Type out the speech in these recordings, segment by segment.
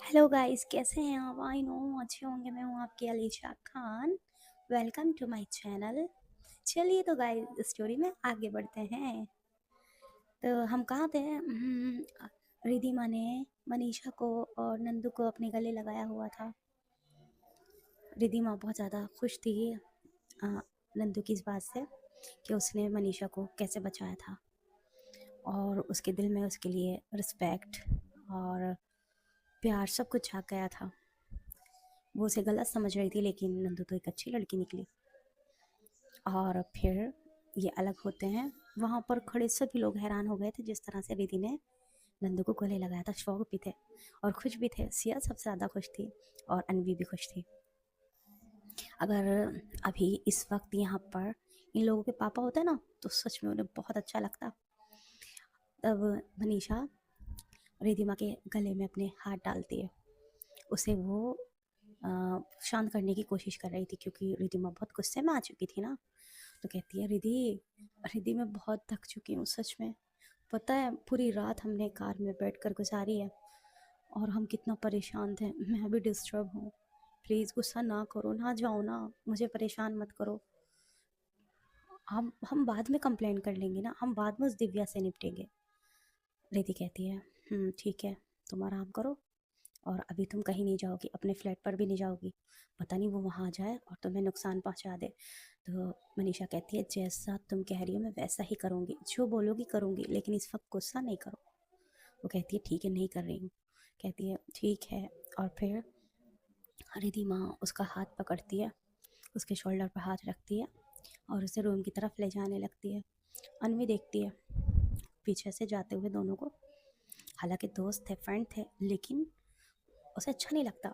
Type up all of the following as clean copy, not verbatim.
Hello guys, कैसे हैं आप? आई नो अच्छे होंगे। मैं हूँ आपकी Alisha Khan. Welcome to my channel. चलिए तो गाइस, स्टोरी में आगे बढ़ते हैं। तो हम कहाँ थे? रिधिमा ने मनीषा को और नंदू को अपने गले लगाया हुआ था। रिधिमा बहुत ज़्यादा खुश थी अ, नंदू की इस बात से कि उसने मनीषा को कैसे बचाया था, और उसके दिल में उसके लिए रिस्पेक्ट और प्यार सब कुछ आ गया था। वो उसे गलत समझ रही थी, लेकिन नंदू तो एक अच्छी लड़की निकली। और फिर ये अलग होते हैं। वहाँ पर खड़े सभी लोग हैरान हो गए थे जिस तरह से रिधि ने नंदू को गले लगाया था। शौक भी थे और खुश भी थे। सिया सबसे ज़्यादा खुश थी और अनवी भी खुश थी। अगर अभी इस वक्त यहाँ पर इन लोगों के पापा होते ना, तो सच में उन्हें बहुत अच्छा लगता। तब मनीषा रिधिमा के गले में अपने हाथ डालती है। उसे वो शांत करने की कोशिश कर रही थी, क्योंकि रिधिमा बहुत गुस्से में आ चुकी थी ना। तो कहती है, रिधि रिधि मैं बहुत थक चुकी हूँ सच में। पता है, पूरी रात हमने कार में बैठकर गुजारी है और हम कितना परेशान थे। मैं भी डिस्टर्ब हूँ। प्लीज़ गुस्सा ना करो, ना जाओ ना, मुझे परेशान मत करो। हम बाद में कंप्लेंट कर लेंगे ना, हम बाद में उस दिव्या से निपटेंगे। रिधि कहती है, ठीक है, तुम आराम करो और अभी तुम कहीं नहीं जाओगी, अपने फ्लैट पर भी नहीं जाओगी। पता नहीं वो वहाँ आ जाए और तुम्हें नुकसान पहुँचा दे। तो मनीषा कहती है, जैसा तुम कह रही हो मैं वैसा ही करूँगी, जो बोलोगी करूँगी, लेकिन इस वक्त गुस्सा नहीं करो। वो कहती है, ठीक है, नहीं कर रही हूँ। कहती है, ठीक है। और फिर रिधि माँ उसका हाथ पकड़ती है, उसके शोल्डर पर हाथ रखती है और उसे रूम की तरफ ले जाने लगती है। अनवी देखती है पीछे से जाते हुए दोनों को। हालांकि दोस्त थे, फ्रेंड थे, लेकिन उसे अच्छा नहीं लगता।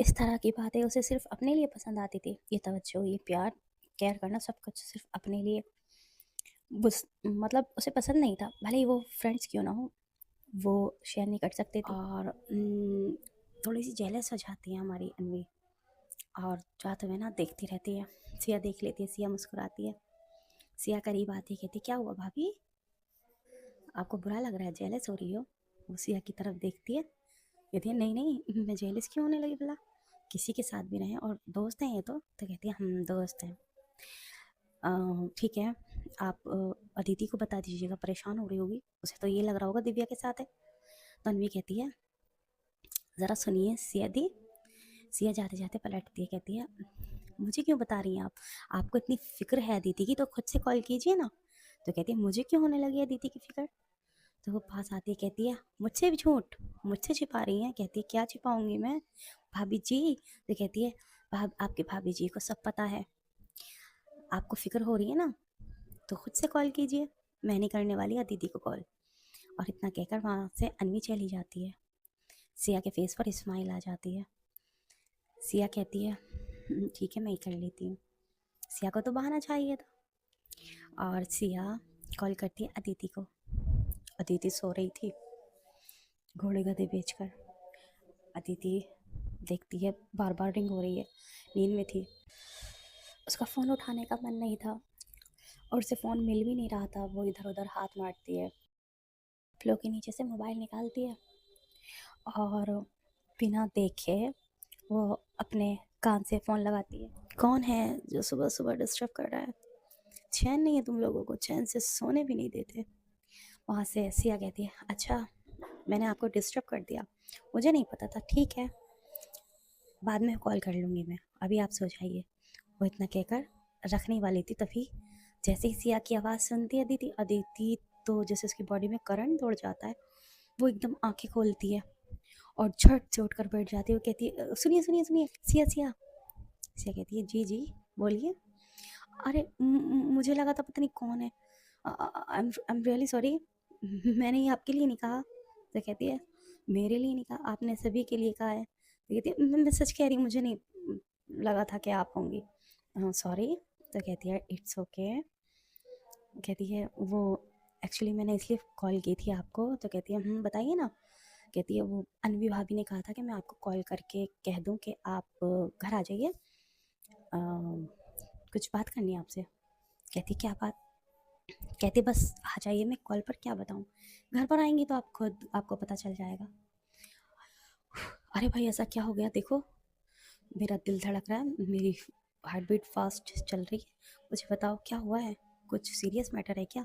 इस तरह की बातें उसे सिर्फ अपने लिए पसंद आती थी। ये तवज्जो, ये प्यार, केयर करना, सब कुछ सिर्फ अपने लिए। मतलब उसे पसंद नहीं था, भले ही वो फ्रेंड्स क्यों ना हो, वो शेयर नहीं कर सकती थी। और थोड़ी सी जेलस हो जाती है हमारी अनवी, और जाते हुए ना देखती रहती है। सिया देख लेती है, सिया मुस्कुराती है। सिया करीब आती है, कहती, क्या हुआ भाभी, आपको बुरा लग रहा है, जेलस हो रही हो? वो सिया की तरफ देखती है, कहती है, नहीं नहीं, मैं जेलस क्यों होने लगी भला, किसी के साथ भी रहे और दोस्त हैं ये तो कहती है, हम दोस्त हैं। ठीक है, आप अदिति को बता दीजिएगा, परेशान हो रही होगी, उसे तो ये लग रहा होगा दिव्या के साथ है। तो अनवी कहती है, ज़रा सुनिए सिया दी। सिया जाते जाते पलटती है, कहती है, मुझे क्यों बता रही हैं आप? आपको इतनी फिक्र है अदिति की तो खुद से कॉल कीजिए ना। तो कहती है, मुझे क्यों होने लगी अदिति की फिक्र? तो वो पास आती है, कहती है, मुझसे भी झूठ, मुझसे छिपा रही हैं। कहती है, क्या छिपाऊंगी मैं भाभी जी? तो कहती है, आपके भाभी जी को सब पता है, आपको फिक्र हो रही है ना, तो खुद से कॉल कीजिए, मैं नहीं करने वाली दीदी को कॉल। और इतना कहकर वहाँ से अनवी चली जाती है। सिया के फेस पर स्माइल आ जाती है। सिया कहती है, ठीक है, मैं ही कर लेती हूँ। सिया को तो बहाना चाहिए था। और सिया कॉल करती है अदिति को। अदिति सो रही थी घोड़े गधे बेचकर। अदिति देखती है बार बार रिंग हो रही है, नींद में थी, उसका फ़ोन उठाने का मन नहीं था और उसे फ़ोन मिल भी नहीं रहा था। वो इधर उधर हाथ मारती है, फ्लो के नीचे से मोबाइल निकालती है और बिना देखे वो अपने कान से फ़ोन लगाती है। कौन है जो सुबह सुबह डिस्टर्ब कर रहा है? चैन नहीं है तुम लोगों को, चैन से सोने भी नहीं देते। वहाँ से सिया कहती है, अच्छा मैंने आपको डिस्टर्ब कर दिया, मुझे नहीं पता था, ठीक है, बाद में कॉल कर लूँगी मैं, अभी आप सो जाइए। वो इतना कहकर रखने वाली थी, तभी जैसे ही सिया की आवाज़ सुनती है अदिति, अदिति तो जैसे उसकी बॉडी में करंट दौड़ जाता है। वो एकदम आंखें खोलती है और झट से उठकर बैठ जाती है। वो कहती है, सुनिए सुनिए सुनिए, सिया सिया। सिया कहती है, जी जी बोलिए। अरे मुझे लगा था पता नहीं कौन है, आई एम रियली सॉरी, मैंने ये आपके लिए नहीं कहा। तो कहती है, मेरे लिए नहीं कहा, आपने सभी के लिए कहा है। तो कहती है, मैं सच कह रही हूँ, मुझे नहीं लगा था कि आप होंगी, सॉरी। तो कहती है, इट्स ओके। कहती है, वो एक्चुअली मैंने इसलिए कॉल की थी आपको। तो कहती है, बताइए ना। कहती है, वो अनवी भाभी ने कहा था कि मैं आपको कॉल करके कह दूं कि आप घर आ जाइए, कुछ बात करनी है आपसे। कहती, क्या बात? कहती, बस आ जाइए, मैं कॉल पर क्या बताऊं, घर पर आएंगी तो आप खुद, आपको पता चल जाएगा। अरे भाई ऐसा क्या हो गया देखो, मेरा दिल धड़क रहा है, मेरी हार्ट बीट फास्ट चल रही है। मुझे बताओ क्या हुआ है, कुछ सीरियस मैटर है क्या?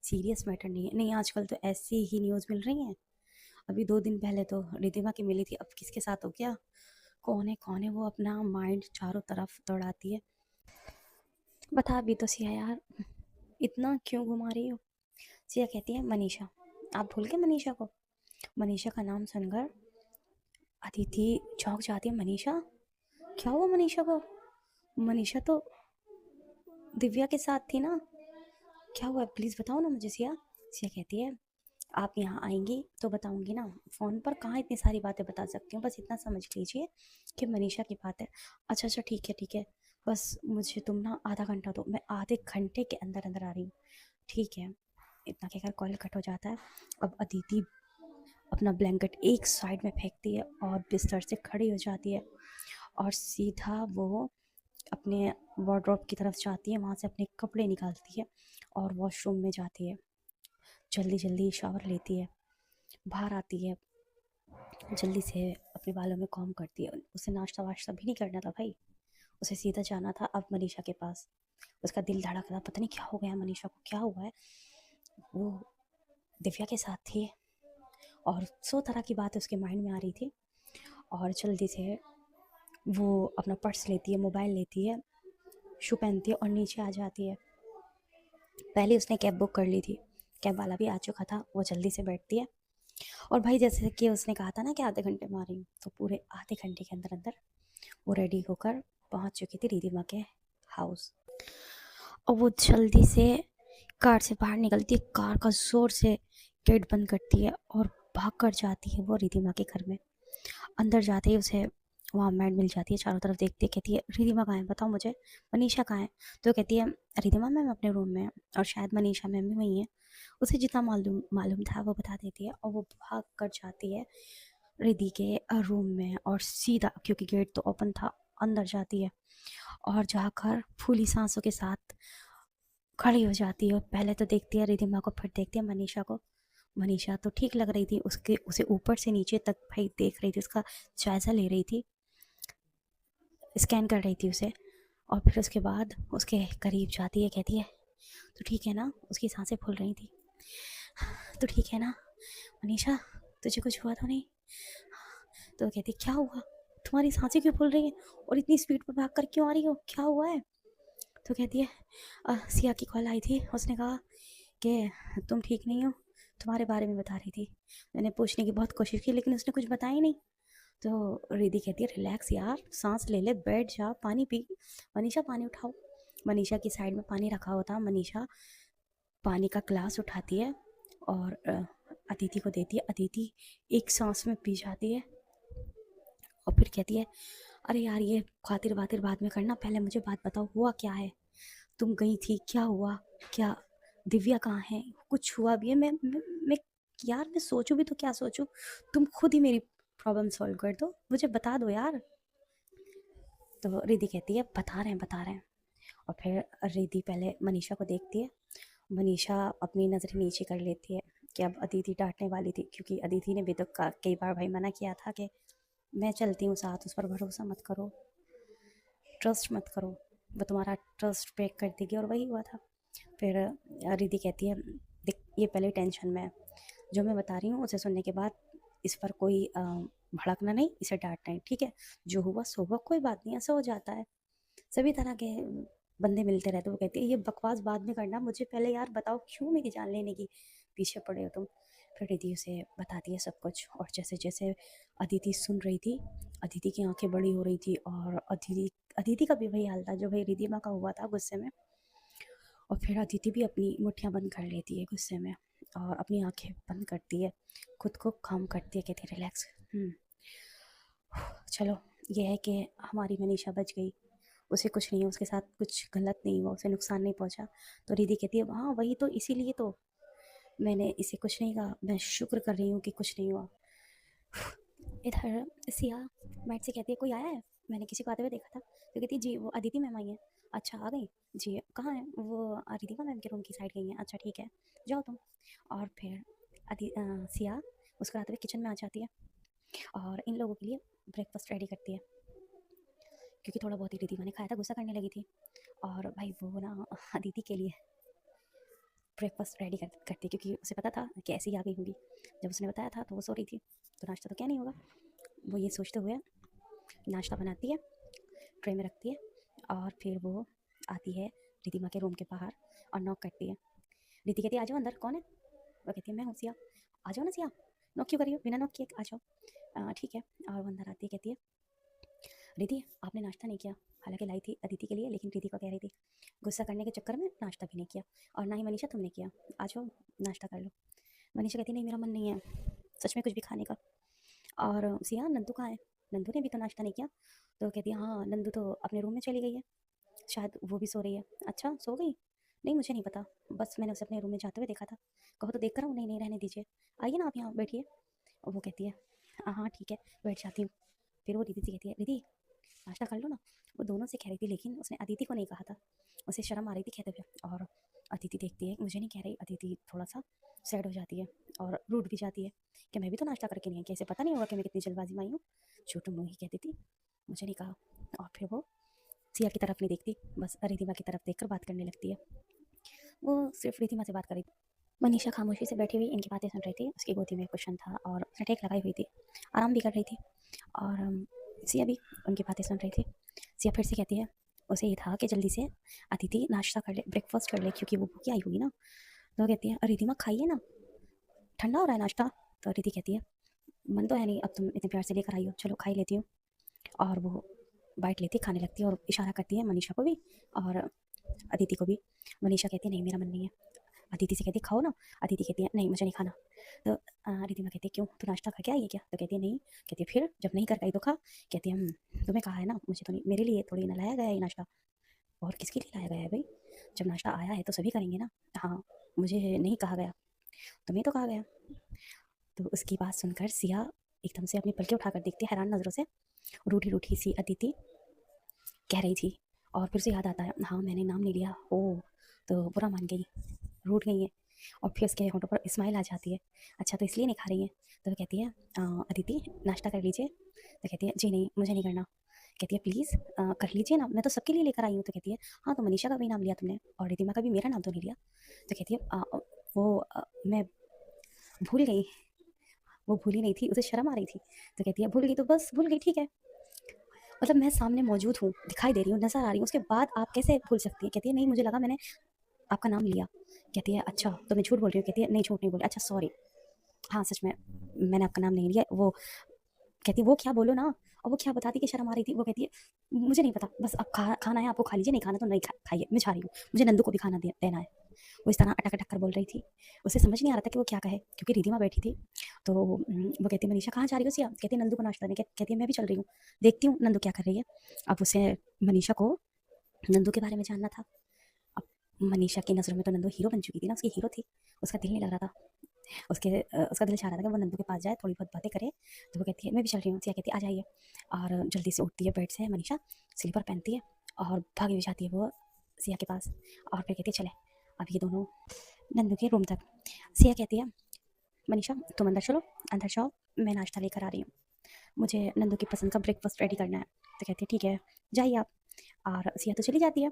सीरियस मैटर नहीं है, नहीं आजकल तो ऐसी ही न्यूज़ मिल रही हैं। अभी 2 दिन पहले तो रिधिमा की मिली थी, अब किसके साथ हो गया? कौन है वो अपना माइंड चारों तरफ दौड़ाती है। बता भी तो सिया यार, इतना क्यों घुमा रही हो? सिया कहती है मनीषा। आप भूल गए मनीषा को? मनीषा का नाम सुनकर अदिति चौंक जाती है। मनीषा? क्या हुआ मनीषा को? मनीषा तो दिव्या के साथ थी ना, क्या हुआ प्लीज़ बताओ ना मुझे सिया। सिया कहती है आप यहाँ आएंगी तो बताऊंगी ना, फ़ोन पर कहाँ इतनी सारी बातें बता सकती हूँ, बस इतना समझ लीजिए कि मनीषा की बात है। अच्छा अच्छा ठीक है, बस मुझे तुम ना आधा घंटा दो, मैं आधे घंटे के अंदर अंदर आ रही हूँ। ठीक है, इतना कहकर कॉल कट हो जाता है। अब अदिति अपना ब्लैंकेट एक साइड में फेंकती है और बिस्तर से खड़ी हो जाती है और सीधा वो अपने वार्डरोब की तरफ जाती है, वहाँ से अपने कपड़े निकालती है और वॉशरूम में जाती है। जल्दी जल्दी शावर लेती है, बाहर आती है, जल्दी से अपने बालों में कॉम्ब करती है। उसे नाश्ता वाश्ता भी नहीं करना था भाई, उसे सीधा जाना था अब मनीषा के पास। उसका दिल धड़क रहा, पता नहीं क्या हो गया मनीषा को, क्या हुआ है। वो दिव्या के साथ थी और 100 तरह की बातें उसके माइंड में आ रही थी। और जल्दी से वो अपना पर्स लेती है, मोबाइल लेती है, शू पहनती है और नीचे आ जाती है। पहले उसने कैब बुक कर ली थी, कैब वाला भी आ चुका था। वो जल्दी से बैठती है और भाई जैसे कि उसने कहा था ना कि आधे घंटे में आ रही हूँ, तो पूरे आधे घंटे के अंदर अंदर वो रेडी होकर पहुंच चुकी थी रिधिमा के हाउस। और वो जल्दी से कार से बाहर निकलती है, कार का जोर से गेट बंद करती है और भाग कर जाती है वो रिधिमा के घर में। अंदर जाते ही उसे वहाँ मैड मिल जाती है, चारों तरफ देखती है, कहती है रिधिमा कहाँ है बताओ मुझे, मनीषा कहाँ है? तो कहती है रिधिमा मैम अपने रूम में है और शायद मनीषा मैम भी वहीं है। उसे जितना मालूम मालूम था वो बता देती है और वो भाग कर जाती है रिधि के रूम में और सीधा, क्योंकि गेट तो ओपन था, अंदर जाती है और जाकर फूली सांसों के साथ खड़ी हो जाती है। और पहले तो देखती है रिधिमा को, फिर देखती है मनीषा को। मनीषा तो ठीक लग रही थी, उसके उसे ऊपर से नीचे तक भाई देख रही थी, उसका जायज़ा ले रही थी, स्कैन कर रही थी उसे। और फिर उसके बाद उसके करीब जाती है, कहती है तो ठीक है ना, उसकी सांसें फूल रही थी, तो ठीक है ना मनीषा, तुझे कुछ हुआ तो नहीं? तो कहती क्या हुआ, तुम्हारी सांसें क्यों फूल रही है और इतनी स्पीड पर भाग कर क्यों आ रही हो, क्या हुआ है? तो कहती है सिया की कॉल आई थी, उसने कहा कि तुम ठीक नहीं हो, तुम्हारे बारे में बता रही थी। मैंने पूछने की बहुत कोशिश की लेकिन उसने कुछ बताया ही नहीं। तो रिधि कहती है रिलैक्स यार, सांस ले ले, बैठ जा, पानी पी। मनीषा पानी उठाओ। मनीषा की साइड में पानी रखा होता, मनीषा पानी का ग्लास उठाती है और अदिति को देती है। अदिति एक सांस में पी जाती है और फिर कहती है अरे यार ये खातिर बातिर बाद में करना, पहले मुझे बात बताओ हुआ क्या है, तुम गई थी, क्या हुआ, क्या दिव्या कहाँ है, कुछ हुआ भी है? मैं यार मैं सोचूं भी तो क्या सोचूं, तुम खुद ही मेरी प्रॉब्लम सॉल्व कर दो, मुझे बता दो यार। तो रिधि कहती है बता रहे हैं। और फिर रिधि पहले मनीषा को देखती है, मनीषा अपनी नज़रें नीचे कर लेती है कि अब अदिति डांटने वाली थी, क्योंकि अदिति ने भी तो कई बार भाई मना किया था कि मैं चलती हूँ साथ, उस पर भरोसा मत करो, ट्रस्ट मत करो, वो तुम्हारा ट्रस्ट ब्रेक कर देगी, और वही हुआ था। फिर रिधि कहती है देख ये पहले टेंशन में है, जो मैं बता रही हूँ उसे सुनने के बाद इस पर कोई भड़कना नहीं, इसे डांटना नहीं, ठीक है? जो हुआ सो हुआ, कोई बात नहीं, ऐसा हो जाता है, सभी तरह के बंदे मिलते रहते। वो कहती है ये बकवास बाद में करना, मुझे पहले यार बताओ क्यों मेरी जान लेने की पीछे पड़े हो तुम। फिर रिधि उसे बताती है सब कुछ, और जैसे जैसे अदिति सुन रही थी, अदिति की आंखें बड़ी हो रही थी, और अदिति अदिति का भी वही हाल था जो भाई रिधिमा का हुआ था गुस्से में। और फिर अदिति भी अपनी मुट्ठियाँ बंद कर लेती है गुस्से में और अपनी आंखें बंद करती है, खुद को काम करती है, कहती है रिलैक्स। चलो ये है कि हमारी मनीषा बच गई, उसे कुछ नहीं हुआ, उसके साथ कुछ गलत नहीं हुआ, उसे नुकसान नहीं पहुंचा। तो रिधि कहती है हाँ वही तो, इसीलिए तो मैंने इसे कुछ नहीं कहा, मैं शुक्र कर रही हूँ कि कुछ नहीं हुआ। इधर सिया मैट से कहती है कोई आया है, मैंने किसी को आते हुए देखा था। तो कहती है जी वो अदिति मैम आई है। अच्छा आ गई जी, कहाँ है वो? रिधिमा मैम के रूम की साइड गई हैं। अच्छा ठीक है जाओ तुम। और फिर सिया मुस्कुराते हुए किचन में आ जाती है और इन लोगों के लिए ब्रेकफास्ट रेडी करती है, क्योंकि थोड़ा बहुत ही रिधिमा ने खाया था, गुस्सा करने लगी थी। और भाई वो ना अदिति के लिए ब्रेकफास्ट रेडी करती है, क्योंकि उसे पता था कि ऐसी ही आ गई होगी। जब उसने बताया था तो वो सो रही थी, तो नाश्ता तो क्या नहीं होगा। वो ये सोचते हुए नाश्ता बनाती है, ट्रे में रखती है, और फिर वो आती है रिधिमा के रूम के बाहर और नॉक करती है। रिधि कहती है आ जाओ अंदर, कौन है? वो कहती है मैं हूँ सिया। आ जाओ ना सिया, नॉक क्यों करी हो? बिना नॉक किए आ जाओ। ठीक है। और वो अंदर आती है, कहती है रिधि आपने नाश्ता नहीं किया। हालांकि लाई थी अदिति के लिए, लेकिन रिधि को कह रही थी गुस्सा करने के चक्कर में नाश्ता भी नहीं किया, और ना ही मनीषा तुमने किया, आ जाओ नाश्ता कर लो। मनीषा कहती नहीं मेरा मन नहीं है सच में कुछ भी खाने का। और सिया नंदू कहाँ है? नंदू ने भी तो नाश्ता नहीं किया। तो कहती है हाँ नंदू तो अपने रूम में चली गई है, शायद वो भी सो रही है। अच्छा सो गई? नहीं मुझे नहीं पता, बस मैंने उसे अपने रूम में जाते हुए देखा था। कहो तो देख कर हूँ। नहीं नहीं रहने दीजिए, आइए ना आप यहाँ बैठिए। और वो कहती है हाँ हाँ ठीक है बैठ जाती हूँ। फिर वो रिधि से कहती है रिधि नाश्ता कर लो ना। वो दोनों से कह रही थी, लेकिन उसने अदिति को नहीं कहा था, उसे शर्म आ रही थी कहते हुए। और अदिति देखती है मुझे नहीं कह रही, अदिति थोड़ा सा सैड हो जाती है और रूठ भी जाती है कि मैं भी तो नाश्ता करके नहीं आई, कैसे पता नहीं होगा कि मैं कितनी जल्दबाजी में आई हूँ। छोटू मुँह ही कहती थी मुझे नहीं कहा। और फिर वो सिया की तरफ नहीं देखती, बस रिधिमा की तरफ देखकर बात करने लगती है। वो सिर्फ रिधिमा से बात कर रही थी। मनीषा खामोशी से बैठी हुई इनकी बातें सुन रही थी। उसकी गोदी में कुशन था और उसने टेक लगाई हुई थी, आराम भी कर रही थी। और सिया भी उनकी बातें सुन रही थी। सिया फिर से कहती है उसे ये था कि जल्दी से अदिति नाश्ता कर ले, ब्रेकफास्ट कर ले, क्योंकि वो भूखी आई होगी ना। तो कहती है रिधिमा खाइए ना, ठंडा हो रहा है नाश्ता। तो रिधि कहती है मन तो है नहीं, अब तुम इतने प्यार से लेकर आई हो, चलो खा ही लेती हूँ। और वो बाइट लेती खाने लगती है और इशारा करती है मनीषा को भी और अदिति को भी। मनीषा कहती है नहीं मेरा मन नहीं है। अदिति से कहती है खाओ ना। अदिति कहती है नहीं मुझे नहीं खाना। तो रिधिमा कहती है क्यों तू नाश्ता खा के आई है क्या? तो कहती है नहीं। कहती है फिर जब नहीं कर पाई तो खा। कहती है तुम्हें कहा है ना, मुझे तो नहीं, मेरे लिए थोड़ी ना लाया गया है ये नाश्ता। और किसके लिए लाया गया है भाई? जब नाश्ता आया है तो सभी करेंगे ना। हाँ मुझे नहीं कहा गया, तुम्हें तो कहा गया। तो उसकी बात सुनकर सिया एकदम से अपनी पलकें उठाकर देखती है हैरान नज़रों से। रूठी रूठी सी अदिति कह रही थी, और फिर से याद आता है हाँ मैंने नाम नहीं लिया, ओ तो बुरा मान गई, रूठ गई है। और फिर उसके होठों पर स्माइल आ जाती है। अच्छा तो इसलिए नहीं खा रही है? तो वो कहती है अदिति नाश्ता कर लीजिए। तो कहती है जी नहीं मुझे नहीं करना। कहती है प्लीज़ कर लीजिए ना, मैं तो सबके लिए लेकर आई हूँ। तो कहती है हाँ तो मनीषा का भी नाम लिया तुमने और रिधिमा का भी, मेरा नाम तो नहीं लिया। तो कहती है मैं भूल गई। वो भूली नहीं थी, उसे शर्म आ रही थी। तो कहती है भूल गई तो बस भूल गई, ठीक है। मतलब मैं सामने मौजूद हूँ, दिखाई दे रही हूँ, नजर आ रही हूँ, उसके बाद आप कैसे भूल सकती है? कहती है नहीं मुझे लगा मैंने आपका नाम लिया। कहती है अच्छा तो मैं झूठ बोल रही हूँ? कहती है नहीं झूठ नहीं बोली। अच्छा सॉरी, हाँ सच में मैंने आपका नाम नहीं लिया। वो कहती है वो क्या बोलो ना। और वो क्या बताती कि शर्म आ रही थी। वो कहती है मुझे नहीं पता, बस अब खाना है आपको खा लीजिए, नहीं खाना तो नहीं खाइए, मैं जा रही हूँ, मुझे नंदू को भी खाना देना है। वो इस तरह अटक अटक कर बोल रही थी। उसे समझ नहीं आ रहा था कि वो क्या कहे, क्योंकि रिधिमा बैठी थी। तो वो कहती है मनीषा कहाँ जा रही हो सिया? कहती है नंदू को नाश्ता देने। कहती है मैं भी चल रही हूँ, देखती हूँ नंदू क्या कर रही है। अब उसे मनीषा को नंदू के बारे में जानना था। अब मनीषा की नज़रों में तो नंदू हीरो बन चुकी थी ना, उसकी हीरो थी। उसका दिल नहीं लग रहा था, उसका दिल चाह रहा था कि वो नंदू के पास जाए, थोड़ी बहुत बातें करे। तो वो कहती है मैं भी चल रही हूँ। सिया कहती है आ जाइए। और जल्दी से उठती है बेड से मनीषा, स्लीपर पहनती है और भागी भी जाती है वो सिया के पास। और फिर कहती है चले अब ये दोनों नंदू के रूम तक। सिया कहती है मनीषा तुम अंदर चलो, अंदर जाओ, मैं नाश्ता लेकर आ रही हूँ, मुझे नंदू की पसंद का ब्रेकफास्ट रेडी करना है। तो कहती है ठीक है जाइए आप। और सिया तो चली जाती है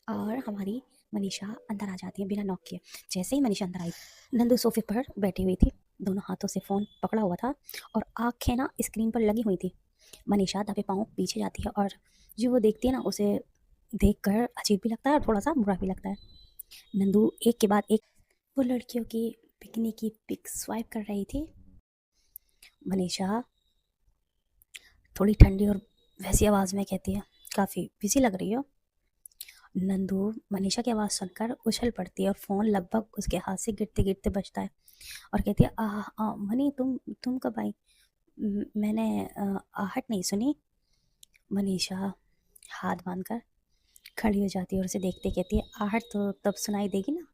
और हमारी मनीषा अंदर आ जाती है बिना नॉक किए। जैसे ही मनीषा अंदर आई, नंदू सोफे पर बैठी हुई थी, दोनों हाथों से फ़ोन पकड़ा हुआ था और आंखें ना स्क्रीन पर लगी हुई थी। मनीषा दबे पाँव पीछे जाती है और जो वो देखती है ना उसे देखकर अजीब भी लगता है और थोड़ा सा बुरा भी लगता है। नंदू एक के बाद एक वो लड़कियों की पिकनिक की पिक स्वाइप कर रही थी। मनीषा थोड़ी ठंडी और वैसी आवाज़ में कहती है काफ़ी बिजी लग रही हो। नंदू मनीषा की आवाज़ सुनकर उछल पड़ती है और फ़ोन लगभग उसके हाथ से गिरते गिरते बजता है। और कहती है मनी तुम कब आई? मैंने आहट नहीं सुनी। मनीषा हाथ बांधकर खड़ी हो जाती है और उसे देखते कहती है आहट तो तब सुनाई देगी ना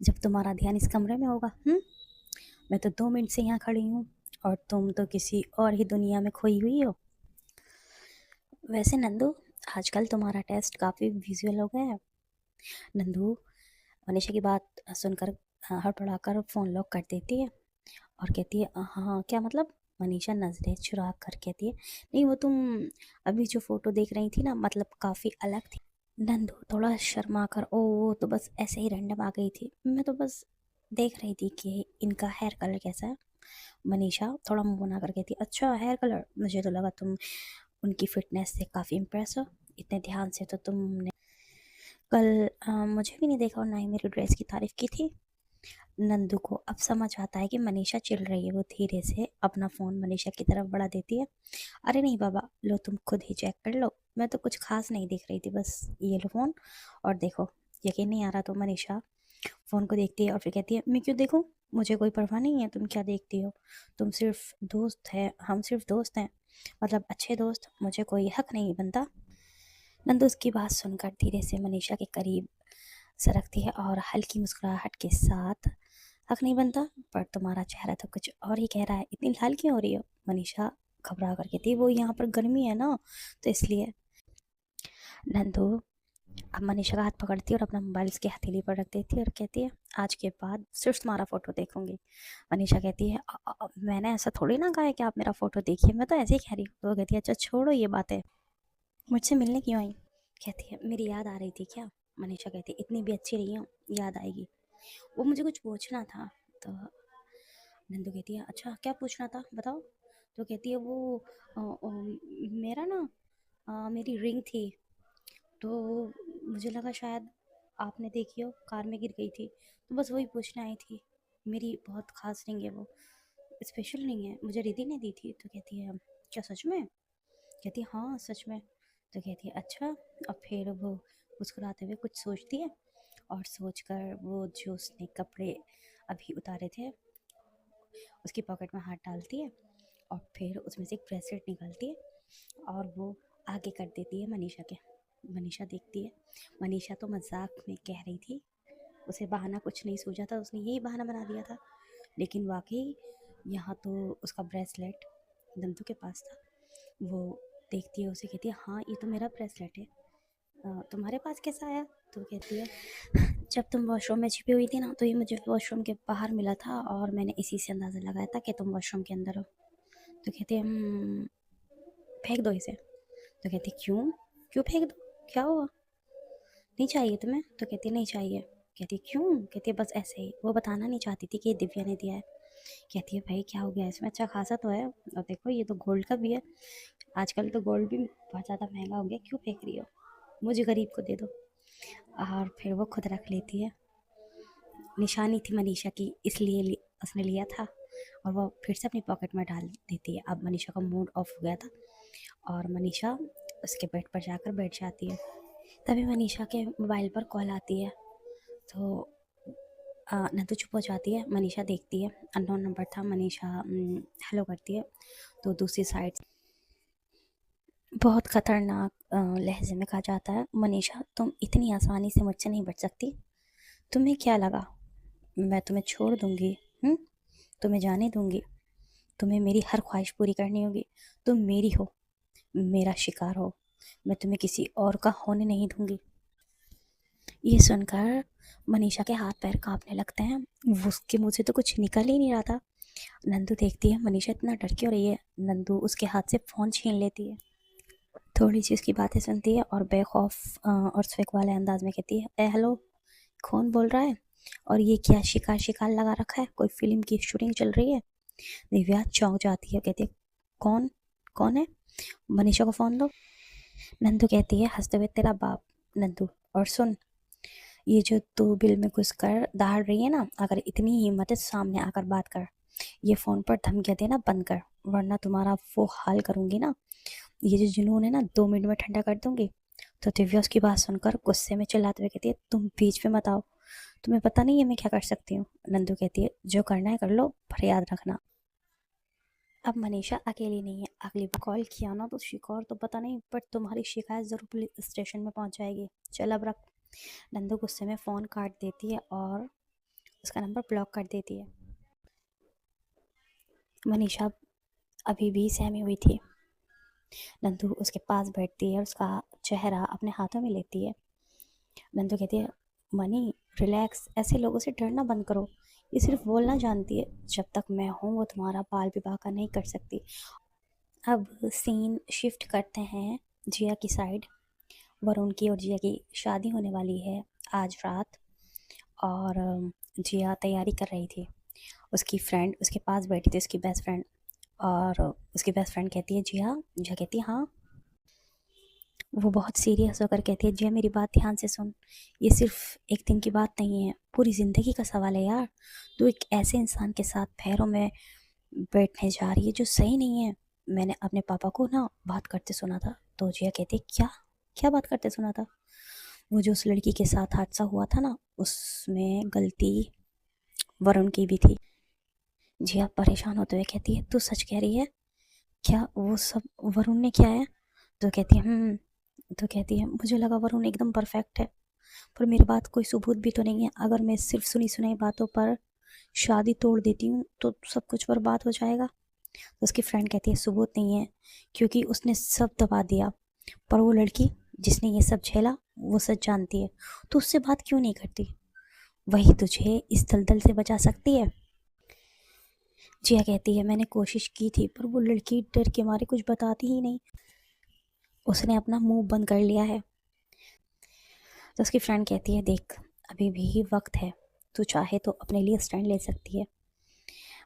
जब तुम्हारा ध्यान इस कमरे में होगा। मैं तो 2 मिनट से यहाँ खड़ी हूँ और तुम तो किसी और ही दुनिया में खोई हुई हो। वैसे नंदू आजकल तुम्हारा टेस्ट काफ़ी विजुअल हो गया है। नंदू मनीषा की बात सुनकर हड़बड़ाकर फ़ोन लॉक कर देती है और कहती है हाँ क्या मतलब? मनीषा नज़रें चुरा कर कहती है, नहीं वो तुम अभी जो फ़ोटो देख रही थी ना, मतलब काफ़ी अलग थी। नंदू थोड़ा शर्मा कर, ओ वो तो बस ऐसे ही रैंडम आ गई थी, मैं तो बस देख रही थी कि इनका हेयर कलर कैसा है। मनीषा थोड़ा मुंह बना कर कहती, अच्छा हेयर कलर, मुझे तो लगा तुम उनकी फिटनेस से काफ़ी इम्प्रेस हो, इतने ध्यान से तो तुमने कल मुझे भी नहीं देखा और ना ही मेरी ड्रेस की तारीफ की थी। नंदू को अब समझ आता है कि मनीषा चिढ़ रही है। वो धीरे से अपना फ़ोन मनीषा की तरफ बढ़ा देती है। अरे नहीं बाबा, लो तुम खुद ही चेक कर लो, मैं तो कुछ खास नहीं देख रही थी, बस ये लो फ़ोन और देखो। यकीन नहीं आ रहा तो मनीषा फ़ोन को देखती है और फिर कहती है, मैं क्यों देखूं, मुझे कोई परवाह नहीं है तुम क्या देखती हो, तुम सिर्फ दोस्त है, हम सिर्फ दोस्त हैं, मतलब अच्छे दोस्त, मुझे कोई हक नहीं बनता। नंदू उसकी बात सुनकर धीरे से मनीषा के करीब सरकती है और हल्की मुस्कुराहट के साथ, हक नहीं बनता, पर तुम्हारा चेहरा तो कुछ और ही कह रहा है, इतनी लाल क्यों हो रही हो। मनीषा घबरा कर कहती है, वो यहाँ पर गर्मी है ना तो इसलिए। नंदू अब मनीषा का हाथ पकड़ती है और अपना मोबाइल उसकी हथेली पर रख देती है और कहती है, आज के बाद सिर्फ तुम्हारा फ़ोटो देखूंगी। मनीषा कहती है, मैंने ऐसा थोड़ी ना कहा है कि आप मेरा फ़ोटो देखिए, मैं तो ऐसे ही कह रही हूँ। तो वो कहती है, अच्छा छोड़ो ये बातें, मुझसे मिलने क्यों आई। कहती है, मेरी याद आ रही थी क्या। मनीषा कहती है, इतनी भी अच्छी नहीं हो, याद आएगी, वो मुझे कुछ पूछना था। तो नंदू कहती है, अच्छा क्या पूछना था बताओ। तो कहती है, वो मेरा ना मेरी रिंग थी, तो मुझे लगा शायद आपने देखी हो, कार में गिर गई थी, तो बस वही पूछने आई थी। मेरी बहुत खास रिंग है वो, स्पेशल रिंग है, मुझे रिद्धि ने दी थी। तो कहती है, क्या सच में। कहती है, हाँ सच में। तो कहती है, अच्छा। और फिर वो मुस्कुराते हुए कुछ सोचती है और सोचकर वो जो उसने कपड़े अभी उतारे थे उसकी पॉकेट में हाथ डालती है और फिर उसमें से एक ब्रेसलेट निकालती है और वो आगे कर देती है मनीषा के। मनीषा देखती है, मनीषा तो मजाक में कह रही थी, उसे बहाना कुछ नहीं सूझा था, उसने यही बहाना बना दिया था, लेकिन वाकई यहाँ तो उसका ब्रेसलेट नंदू के पास था। वो देखती है उसे, कहती है, हाँ ये तो मेरा ब्रेसलेट है, तुम्हारे पास कैसा आया। तो कहती है, जब तुम वॉशरूम में छिपी हुई थी ना, तो ये मुझे वॉशरूम के बाहर मिला था और मैंने इसी से अंदाज़ा लगाया था कि तुम वॉशरूम के अंदर हो। तो कहती है, फेंक दो इसे। तो कहती, क्यों, क्यों फेंक दो, क्या हुआ, नहीं चाहिए तुम्हें। तो कहती नहीं चाहिए। कहती क्यों। कहती है, बस ऐसे ही, वो बताना नहीं चाहती थी कि ये दिव्या ने दिया है। कहती है, भाई क्या हो गया इसमें, अच्छा खासा तो है, और देखो ये तो गोल्ड का भी है, आजकल तो गोल्ड भी बहुत ज़्यादा महंगा हो गया, क्यों फेंक रही हो, मुझे गरीब को दे दो। और फिर वो खुद रख लेती है, निशानी थी मनीषा की इसलिए उसने लिया था, और वो फिर से अपनी पॉकेट में डाल देती है। अब मनीषा का मूड ऑफ हो गया था और मनीषा उसके बेड पर जाकर बैठ जाती है। तभी मनीषा के मोबाइल पर कॉल आती है। तो नंदू चुप हो जाती है, मनीषा देखती है, अननोन नंबर था। मनीषा हेलो करती है, तो दूसरी साइड बहुत ख़तरनाक लहजे में कहा जाता है, मनीषा तुम इतनी आसानी से मुझसे नहीं बच सकती, तुम्हें क्या लगा मैं तुम्हें छोड़ दूंगी। हम्म, तुम्हें जाने दूंगी, तुम्हें मेरी हर ख्वाहिश पूरी करनी होगी, तुम मेरी हो, मेरा शिकार हो, मैं तुम्हें किसी और का होने नहीं दूंगी। ये सुनकर मनीषा के हाथ पैर कांपने लगते हैं, वो उसके मुंह से तो कुछ निकल ही नहीं रहा था। नंदू देखती है मनीषा इतना डर क्यों रही है। नंदू उसके हाथ से फ़ोन छीन लेती है, थोड़ी सी उसकी बातें सुनती है और बेखौफ और स्वेक वाले अंदाज में कहती है, ए हेलो, कौन बोल रहा है, और ये क्या शिकार शिकार लगा रखा है, कोई फिल्म की शूटिंग चल रही है। दिव्या चौंक जाती है, कहती है, कौन, कौन है, मनीषा को फ़ोन दो। नंदू कहती है हंसते हुए, तेरा बाप। नंदू, और सुन, ये जो तू बिल में घुस कर दहाड़ रही है ना, अगर इतनी हिम्मत है सामने आकर बात कर, ये फ़ोन पर धमकियाँ देना बंद कर, वरना तुम्हारा वो हाल करूँगी ना, ये जो जुनून है ना 2 मिनट में ठंडा कर दूंगी। तो दिव्या उसकी बात सुनकर गुस्से में चिल्लाते हुए कहती है, तुम बीच में मत आओ, तुम्हें पता नहीं है मैं क्या कर सकती हूँ। नंदू कहती है, जो करना है कर लो, पर याद रखना अब मनीषा अकेली नहीं है, अगली बार कॉल किया ना तो शिकार तो पता नहीं, पर तुम्हारी शिकायत ज़रूर पुलिस स्टेशन में पहुंच जाएगी, चल अब रख। नंदू गुस्से में फ़ोन काट देती है और उसका नंबर ब्लॉक कर देती है। मनीषा अभी भी सहमी हुई थी। नंदू उसके पास बैठती है और उसका चेहरा अपने हाथों में लेती है। नंदू कहती है, मनी रिलैक्स, ऐसे लोगों से डरना बंद करो, ये सिर्फ बोलना जानती है, जब तक मैं हूँ वो तुम्हारा बाल विवाह का नहीं कर सकती। अब सीन शिफ्ट करते हैं जिया की साइड। वरुण की और जिया की शादी होने वाली है आज रात। और जिया तैयारी कर रही थी। उसकी फ्रेंड उसके पास बैठी थी, उसकी बेस्ट फ्रेंड। और उसकी बेस्ट फ्रेंड कहती है जिया, जिया कहती है हाँ। वो बहुत सीरियस होकर कहती है जिया मेरी बात ध्यान से सुन, ये सिर्फ एक दिन की बात नहीं है, पूरी ज़िंदगी का सवाल है यार। तू एक ऐसे इंसान के साथ पैरों में बैठने जा रही है जो सही नहीं है। मैंने अपने पापा को ना बात करते सुना था। तो जिया कहती है क्या, क्या बात करते सुना था? वो जो उस लड़की के साथ हादसा हुआ था ना, उसमें गलती वरुण की भी थी। जिया परेशान होते हुए कहती है तू सच कह रही है? क्या वो सब वरुण ने किया है? तो कहती है तो कहती है मुझे लगा वरुण एकदम परफेक्ट है, पर मेरे पास कोई सबूत भी तो नहीं है। अगर मैं सिर्फ सुनी सुनाई बातों पर शादी तोड़ देती हूँ तो सब कुछ बर्बाद हो जाएगा। तो उसकी फ्रेंड कहती है सबूत नहीं है क्योंकि उसने सब दबा दिया, पर वो लड़की जिसने ये सब झेला वो सच जानती है, तो उससे बात क्यों नहीं करती? वही तुझे इस दलदल से बचा सकती है। जिया कहती है मैंने कोशिश की थी, पर वो लड़की डर के मारे कुछ बताती ही नहीं, उसने अपना मुंह बंद कर लिया है। तो उसकी फ्रेंड कहती है देख अभी भी वक्त है, तू चाहे तो अपने लिए स्टैंड ले सकती है।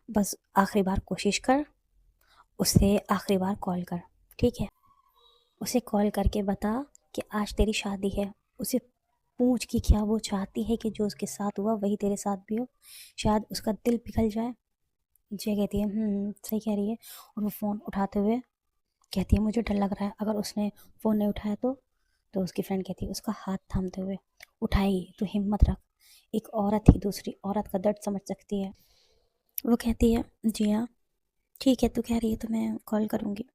बस आखिरी बार कोशिश कर, उसे आखिरी बार कॉल कर, ठीक है? उसे कॉल करके बता कि आज तेरी शादी है। उसे पूछ कि क्या वो चाहती है कि जो उसके साथ हुआ वही तेरे साथ भी हो, शायद उसका दिल पिघल जाए। जय कहती है सही कह रही है। और वो फ़ोन उठाते हुए कहती है मुझे डर लग रहा है, अगर उसने फ़ोन नहीं उठाया तो उसकी फ्रेंड कहती है उसका हाथ थामते हुए उठाएगी तो हिम्मत रख, एक औरत ही दूसरी औरत का दर्द समझ सकती है। वो कहती है जी हाँ ठीक है, तू कह रही है तो मैं कॉल करूँगी,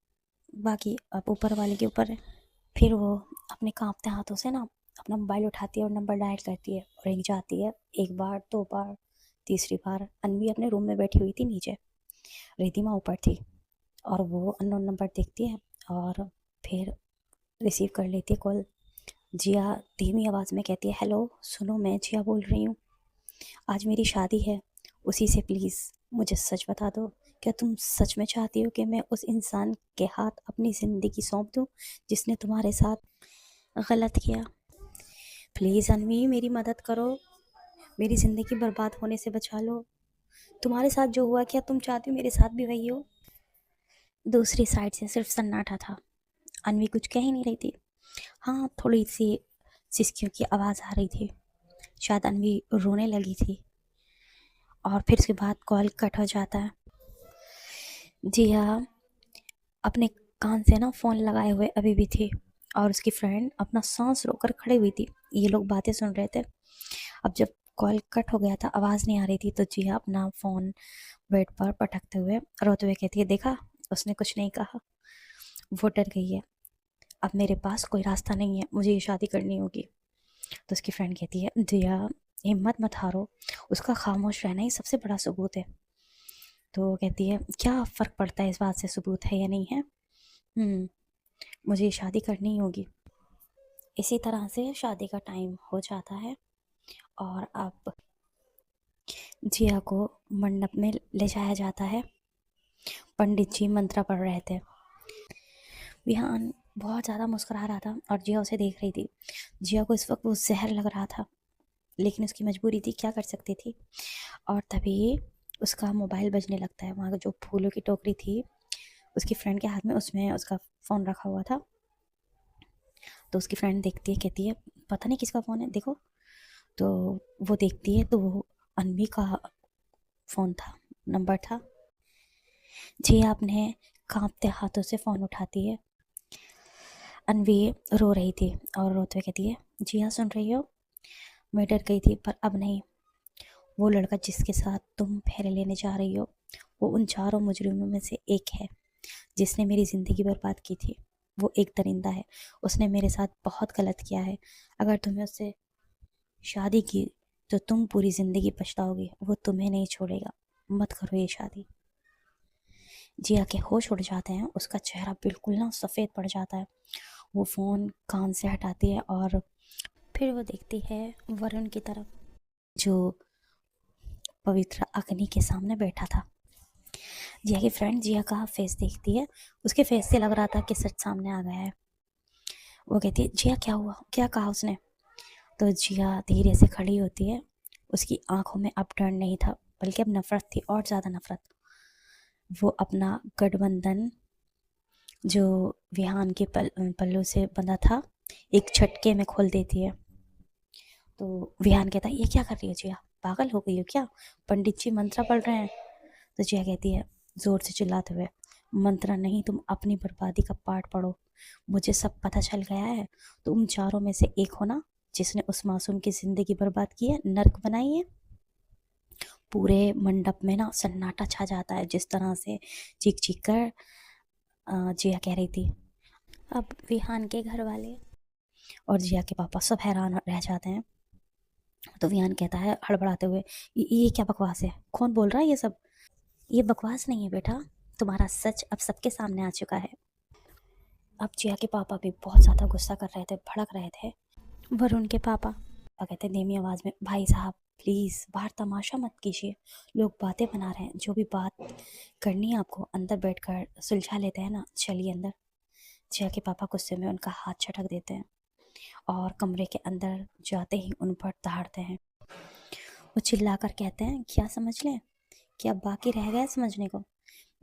बाकी अब ऊपर वाले के ऊपर है। फिर वो अपने कांपते हाथों से ना अपना मोबाइल उठाती है और नंबर डायल करती है, रिंग जाती है। एक बार, दो बार, तीसरी बार। अन्वी अपने रूम में बैठी हुई थी नीचे, रिधिमा ऊपर थी। और वो अननोन नंबर देखती है और फिर रिसीव कर लेती है कॉल। जिया धीमी आवाज़ में कहती है हेलो सुनो, मैं जिया बोल रही हूँ, आज मेरी शादी है, उसी से प्लीज़ मुझे सच बता दो। क्या तुम सच में चाहती हो कि मैं उस इंसान के हाथ अपनी ज़िंदगी सौंप दूँ जिसने तुम्हारे साथ गलत किया? प्लीज़ अनवी मेरी मदद करो, मेरी ज़िंदगी बर्बाद होने से बचा लो। तुम्हारे साथ जो हुआ क्या तुम चाहती हो मेरे साथ भी वही हो? दूसरी साइड से सिर्फ सन्नाटा था। अनवी कुछ कह ही नहीं रही थी। हाँ, थोड़ी सी सिसकियों की आवाज़ आ रही थी, शायद अनवी रोने लगी थी। और फिर उसके बाद कॉल कट हो जाता है। जिया अपने कान से ना फ़ोन लगाए हुए अभी भी थी और उसकी फ्रेंड अपना सांस रोककर खड़ी हुई थी। ये लोग बातें सुन रहे थे। अब जब कॉल कट हो गया था, आवाज़ नहीं आ रही थी, तो जिया अपना फ़ोन बेड पर पटकते हुए रोते हुए कहती है देखा, उसने कुछ नहीं कहा, वो डर गई है। अब मेरे पास कोई रास्ता नहीं है, मुझे ये शादी करनी होगी। तो उसकी फ्रेंड कहती है जिया हिम्मत मत हारो, उसका खामोश रहना ही सबसे बड़ा सबूत है। तो वो कहती है क्या फ़र्क पड़ता है इस बात से सबूत है या नहीं है, मुझे शादी करनी ही होगी। इसी तरह से शादी का टाइम हो जाता है और अब जिया को मंडप में ले जाया जाता है। पंडित जी मंत्र पढ़ रहे थे। विहान बहुत ज़्यादा मुस्कुरा रहा था और जिया उसे देख रही थी। जिया को इस वक्त वो जहर लग रहा था, लेकिन उसकी मजबूरी थी, क्या कर सकती थी। और तभी उसका मोबाइल बजने लगता है। वहाँ का जो फूलों की टोकरी थी उसकी फ्रेंड के हाथ में, उसमें उसका फ़ोन रखा हुआ था। तो उसकी फ्रेंड देखती है, कहती है पता नहीं किसका फ़ोन है, देखो। तो वो देखती है तो वो अनवी का फ़ोन था, नंबर था। जिया अपने कांपते हाथों से फ़ोन उठाती है। अनवी रो रही थी और रोते हुए कहती है जिया सुन रही हो, मैं डर गई थी पर अब नहीं। वो लड़का जिसके साथ तुम फेरे लेने जा रही हो वो उन चारों मुजरिमों में से एक है जिसने मेरी ज़िंदगी बर्बाद की थी। वो एक दरिंदा है, उसने मेरे साथ बहुत गलत किया है। अगर तुमने उससे शादी की तो तुम पूरी ज़िंदगी पछताओगी, वो तुम्हें नहीं छोड़ेगा, मत करो ये शादी। जिया के होश उड़ जाते हैं, उसका चेहरा बिल्कुल ना सफ़ेद पड़ जाता है। वो फ़ोन कान से हटाती है और फिर वो देखती है वरुण की तरफ, जो पवित्र अग्नि के सामने बैठा था। जिया की फ्रेंड जिया का फेस देखती है, उसके फेस से लग रहा था कि सच सामने आ गया है। वो कहती है, जिया क्या हुआ, क्या कहा उसने? तो जिया धीरे से खड़ी होती है। उसकी आंखों में अब डर नहीं था, बल्कि अब नफरत थी, और ज़्यादा नफरत। वो अपना गठबंधन जो विहान के पल्लू से बंधा था, एक झटके में खोल देती है। तो विहान कहता है, ये क्या कर रही हो जिया, पागल हो गई हो क्या? पंडित जी मंत्र पढ़ रहे हैं। तो जिया कहती है जोर से चिल्लाते हुए, मंत्र नहीं, तुम अपनी बर्बादी का पाठ पढ़ो। मुझे सब पता चल गया है। तुम चारों में से एक हो ना, जिसने उस मासूम की जिंदगी बर्बाद की है, नर्क बनाई है। पूरे मंडप में ना सन्नाटा छा जाता है, जिस तरह से चीख चीख कर जिया कह रही थी। अब विहान के घर वाले और जिया के पापा सब हैरान रह जाते हैं। तो विहान कहता है हड़बड़ाते हुए, ये क्या बकवास है, कौन बोल रहा है ये सब? ये बकवास नहीं है बेटा, तुम्हारा सच अब सबके सामने आ चुका है। अब जिया के पापा भी बहुत ज़्यादा गुस्सा कर रहे थे, भड़क रहे थे। वरुण के पापा कहते धीमी आवाज़ में, भाई साहब प्लीज़ बाहर तमाशा मत कीजिए, लोग बातें बना रहे हैं, जो भी बात करनी है आपको अंदर बैठकर सुलझा लेते हैं ना, चलिए अंदर। जिया के पापा गुस्से में उनका हाथ छटक देते हैं और कमरे के अंदर जाते ही उन पर दहाड़ते हैं। वो चिल्लाकर कहते हैं, क्या समझ लें, क्या बाकी रह गया समझने को?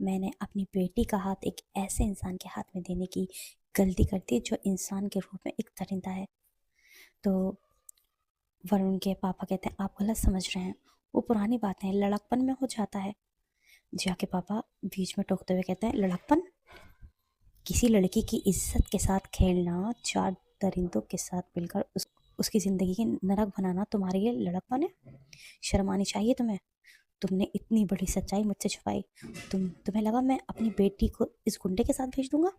मैंने अपनी बेटी का हाथ एक ऐसे इंसान के हाथ में देने की गलती कर दी जो इंसान के रूप में एक दरिंदा है। तो वरुण के पापा कहते हैं, आप गलत समझ रहे हैं, वो पुरानी बातें लड़कपन में हो जाता है। जिया के पापा बीच में टोकते हुए कहते हैं, लड़कपन? किसी लड़की की इज्जत के साथ खेलना, चार दरिंदों के साथ मिलकर उसकी ज़िंदगी की नरक बनाना तुम्हारे लिए लड़कपन है? शर्म आनी चाहिए तुम्हें। तुमने इतनी बड़ी सच्चाई मुझसे छुपाई। तुम्हें लगा मैं अपनी बेटी को इस गुंडे के साथ भेज दूंगा?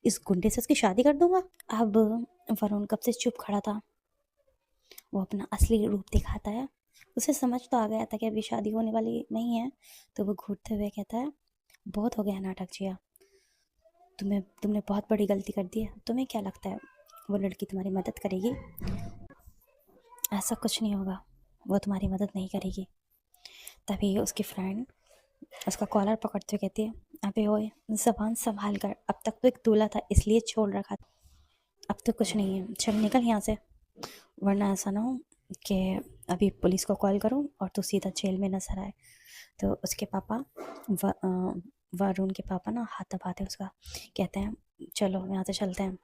इस गुंडे से उसकी शादी कर दूंगा? अब वरुण कब से चुप खड़ा था, वो अपना असली रूप दिखाता है। उसे समझ तो आ गया था कि अभी शादी होने वाली नहीं है। तो वो घूरते हुए कहता है, बहुत हो गया नाटक जिया, तुमने बहुत बड़ी गलती कर दी है। तुम्हें क्या लगता है वो लड़की तुम्हारी मदद करेगी? ऐसा कुछ नहीं होगा, वो तुम्हारी मदद नहीं करेगी। तभी उसकी फ्रेंड उसका कॉलर पकड़ते हुए कहती है, अबे ओए ज़बान संभाल कर, अब तक तो एक दूल्हा था इसलिए छोड़ रखा था, अब तो कुछ नहीं है, चल निकल यहाँ से, वरना ऐसा ना हो कि अभी पुलिस को कॉल करूँ और तू सीधा जेल में नजर आए। तो उसके पापा वरुण के पापा ना हाथ दबाते उसका, कहते हैं चलो यहाँ से चलते हैं,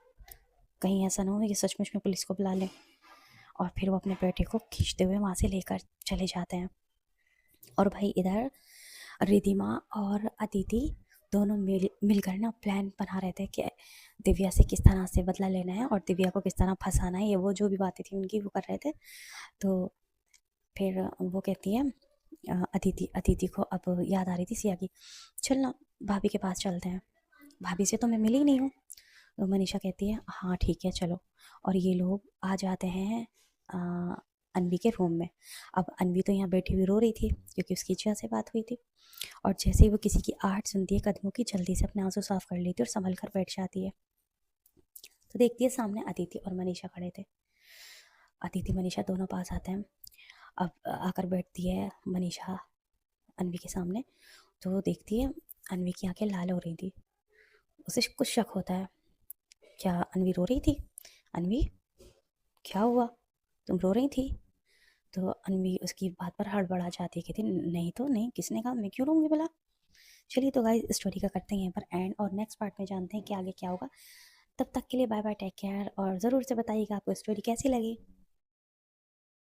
कहीं ऐसा ना हो कि सचमुच में पुलिस को बुला लें। और फिर वो अपने बेटे को खींचते हुए वहाँ से लेकर चले जाते हैं। और भाई इधर रिधिमा और अदिति दोनों मिलकर ना प्लान बना रहे थे कि दिव्या से किस तरह से बदला लेना है और दिव्या को किस तरह फंसाना है, ये वो जो भी बातें थी उनकी वो कर रहे थे। तो फिर वो कहती है अदिति अदिति को अब याद आ रही थी सिया की, चल ना भाभी के पास चलते हैं, भाभी से तो मैं मिली ही नहीं हूँ। तो मनीषा कहती है हाँ ठीक है चलो। और ये लोग आ जाते हैं अनवी के रूम में। अब अनवी तो यहाँ बैठी हुई रो रही थी क्योंकि उसकी जिया से बात हुई थी। और जैसे ही वो किसी की आहट सुनती है कदमों की, जल्दी से अपने आंसू साफ कर लेती है और संभल कर बैठ जाती है। तो देखती है सामने अदिति और मनीषा खड़े थे। अदिति मनीषा दोनों पास आते हैं। अब आकर बैठती है मनीषा अनवी के सामने। तो वो देखती है अनवी की आंखें लाल हो रही थी। उसे कुछ शक होता है, क्या अनवी रो रही थी? अनवी क्या हुआ, तुम रो रही थी? तो अनवी उसकी बात पर हड़बड़ा जाती है, कहती नहीं तो नहीं, किसने कहा, मैं क्यों रोऊंगी भला। चलिए तो गाइस स्टोरी का करते हैं यहाँ पर एंड, और नेक्स्ट पार्ट में जानते हैं कि आगे क्या होगा। तब तक के लिए बाय बाय, टेक केयर, और ज़रूर से बताइएगा आपको स्टोरी कैसी लगी।